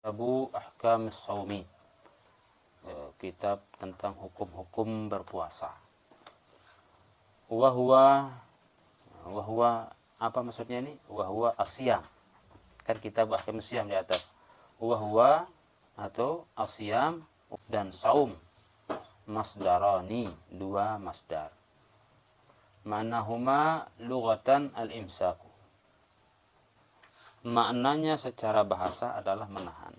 Abu Ahkam Shaumi, kitab tentang hukum-hukum berpuasa. Wahwa apa maksudnya ini? Wahwa asyam. Kan kitab Ahkam Syam di atas. Wahwa atau asyam dan saum masdarani, dua masdar. Ma'nahuma lughatan al-imsaku. Maknanya secara bahasa adalah menahan.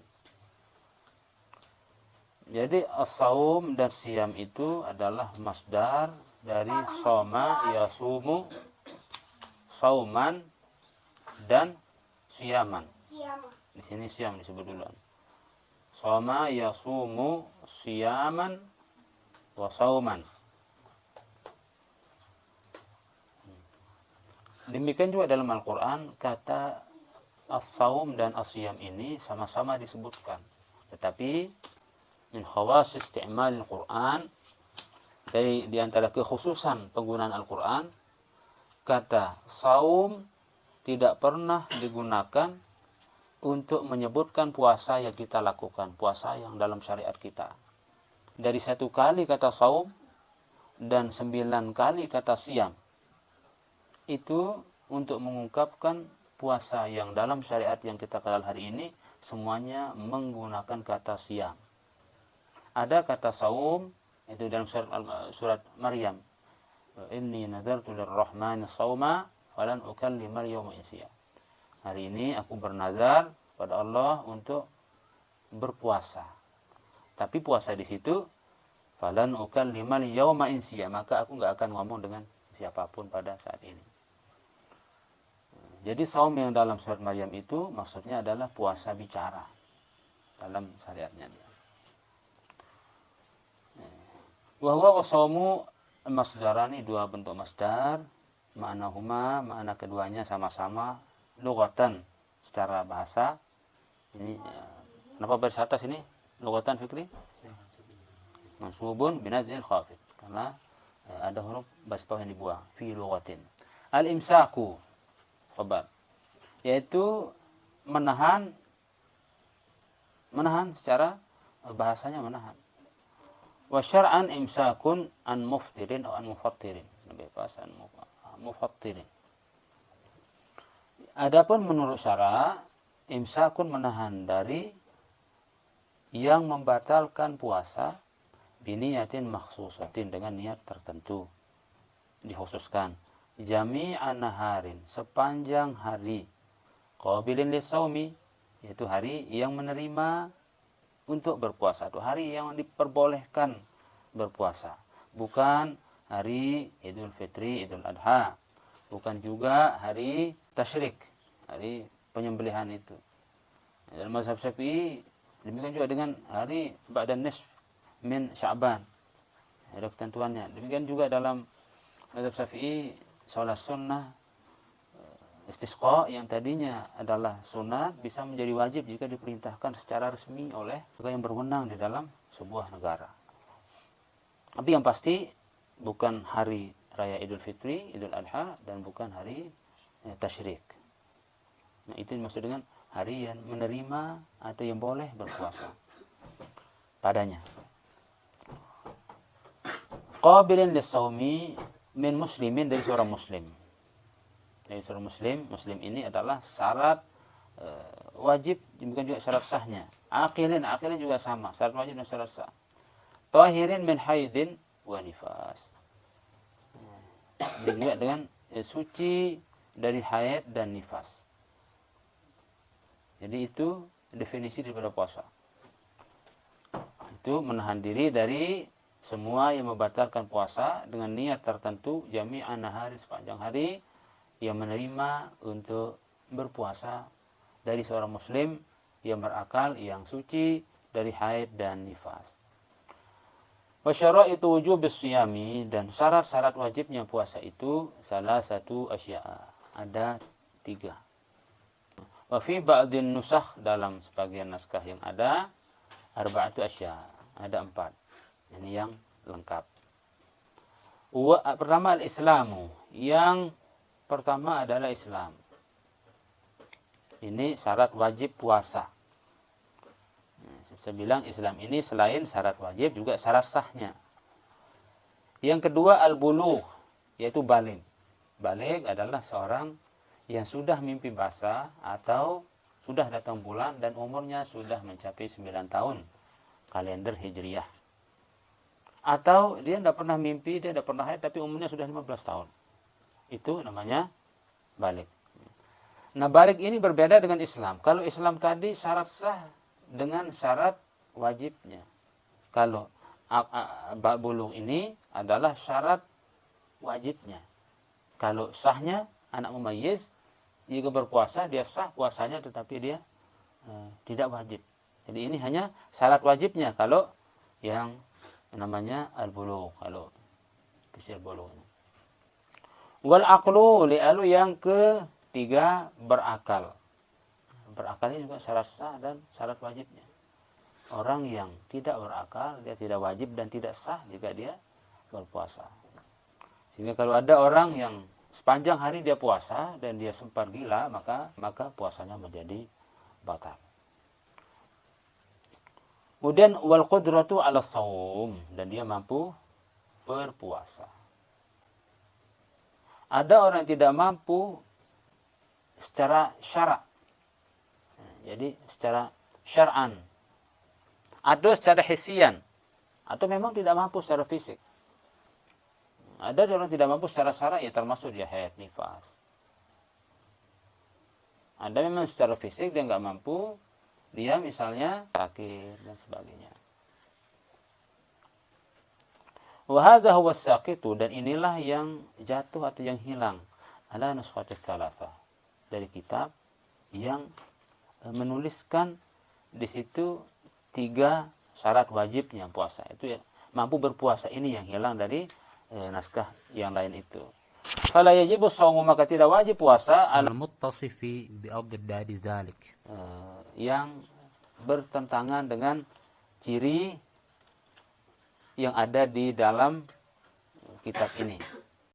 Jadi as-saum dan siam itu adalah masdar dari soma yasumu, sauman dan siaman. Di sini siam disebut duluan. Soma yasumu siaman wa sauman. Demikian juga dalam Al-Quran kata as-saum dan as-siyam ini sama-sama disebutkan. Tetapi min khawas isti'mal Al-Quran, dari di antara kekhususan penggunaan Al-Quran, kata saum tidak pernah digunakan untuk menyebutkan puasa yang kita lakukan, puasa yang dalam syariat kita. Dari 1 kali kata saum dan 9 kali kata siyam, itu untuk mengungkapkan puasa yang dalam syariat yang kita kenal hari ini semuanya menggunakan kata siyam. Ada kata saum itu dalam surat Maryam. Inni nadartu lirrahmani shauma falan ukallima al-yawma insiya. Hari ini aku bernazar pada Allah untuk berpuasa. Tapi puasa di situ falan ukallima al-yawma insiya, maka aku enggak akan ngomong dengan siapapun pada saat ini. Jadi saum yang dalam surat Maryam itu maksudnya adalah puasa bicara dalam syariatnya dia. Wa huwa wasaumu masdarani, dua bentuk masdar, ma'nahuma, makna keduanya sama-sama, lughatan secara bahasa. Ini kenapa baris atas ini? Lughatan Fikri? Mansubun binazil khafid, karena ada huruf baris bawah yang dibuang, fi lughatin. Al-imsaku, khabar, yaitu menahan secara bahasanya menahan. Wa syar'an imsakun an muftirin atau an mufattirin, lebih pas an mufattirin. Adapun menurut syara, imsakun menahan dari yang membatalkan puasa biniyatin makhsusatin, dengan niat tertentu dikhususkan. Jami'an naharin, sepanjang hari, qabilin lisaumi, yaitu hari yang menerima untuk berpuasa, atau hari yang diperbolehkan berpuasa, bukan hari Idul Fitri, Idul Adha, bukan juga hari tasyrik, hari penyembelihan itu. Dalam mazhab Syafi'i demikian juga dengan hari ba'dan nisf min Sya'ban, ada ketentuannya. Demikian juga dalam mazhab Syafi'i salat sunnah istisqa yang tadinya adalah sunat bisa menjadi wajib jika diperintahkan secara resmi oleh yang berwenang di dalam sebuah negara. Tapi yang pasti bukan hari raya Idul Fitri, Idul Adha, dan bukan hari tasyrik. Nah, itu dimaksud dengan hari yang menerima atau yang boleh berpuasa padanya. Qabilin lis-shaumi min muslimin, dari seorang muslim. Dari seorang muslim ini adalah syarat wajib, bukan juga syarat sahnya. Akilin juga sama, syarat wajib dan syarat sah. Tahirin min haidin wa nifas. Juga dengan suci dari haid dan nifas. Jadi itu definisi daripada puasa. Itu menahan diri dari semua yang membatalkan puasa dengan niat tertentu, jami'an nahari, sepanjang hari, yang menerima untuk berpuasa dari seorang muslim yang berakal, yang suci dari haid dan nifas. Wa syaraitu wujubis shiyami, dan syarat-syarat wajibnya puasa itu salah satu asya'a, ada 3. Wa fi ba'dhin nusakh, dalam sebagian naskah yang ada, arba'atu asya'a, ada 4. Ini yang lengkap. Pertama al-islamu, yang pertama adalah Islam. Ini syarat wajib puasa. Saya bilang Islam ini selain syarat wajib juga syarat sahnya. Yang kedua al-bulugh, yaitu baligh. Baligh adalah seorang yang sudah mimpi basah atau sudah datang bulan dan umurnya sudah mencapai 9 tahun kalender Hijriyah. Atau dia tidak pernah mimpi, dia tidak pernah haid, tapi umurnya sudah 15 tahun. Itu namanya baligh. Nah, baligh ini berbeda dengan Islam. Kalau Islam tadi syarat sah dengan syarat wajibnya. Kalau bulugh ini adalah syarat wajibnya. Kalau sahnya anak mumayyiz jika berpuasa dia sah puasanya, tetapi dia tidak wajib. Jadi ini hanya syarat wajibnya kalau yang namanya al-bulugh, kalau usia bulugh. Wal aqlu li'alu, yang ketiga berakal. Berakal ini juga syarat sah dan syarat wajibnya. Orang yang tidak berakal, dia tidak wajib dan tidak sah jika dia berpuasa. Sehingga kalau ada orang yang sepanjang hari dia puasa dan dia sempat gila, maka puasanya menjadi batal. Kemudian wal qudratu 'ala shaum, dan dia mampu berpuasa. Ada orang yang tidak mampu secara syara'. Jadi secara syar'an. Atau secara hisian. Atau memang tidak mampu secara fisik. Ada orang tidak mampu secara syara', ya termasuk dia haid, nifas. Ada memang secara fisik dia nggak mampu, dia misalnya sakit dan sebagainya. Wa hadza huwa as-saqitu, dan inilah yang jatuh atau yang hilang ala nuskhati tsalatsa, dari kitab yang menuliskan di situ 3 syarat wajibnya puasa. Itu ya, mampu berpuasa ini yang hilang dari naskah yang lain itu. Fala yajibu shaumu, maka tidak wajib puasa al-muttasifi bi'adad dzalik, yang bertentangan dengan ciri yang ada di dalam kitab ini.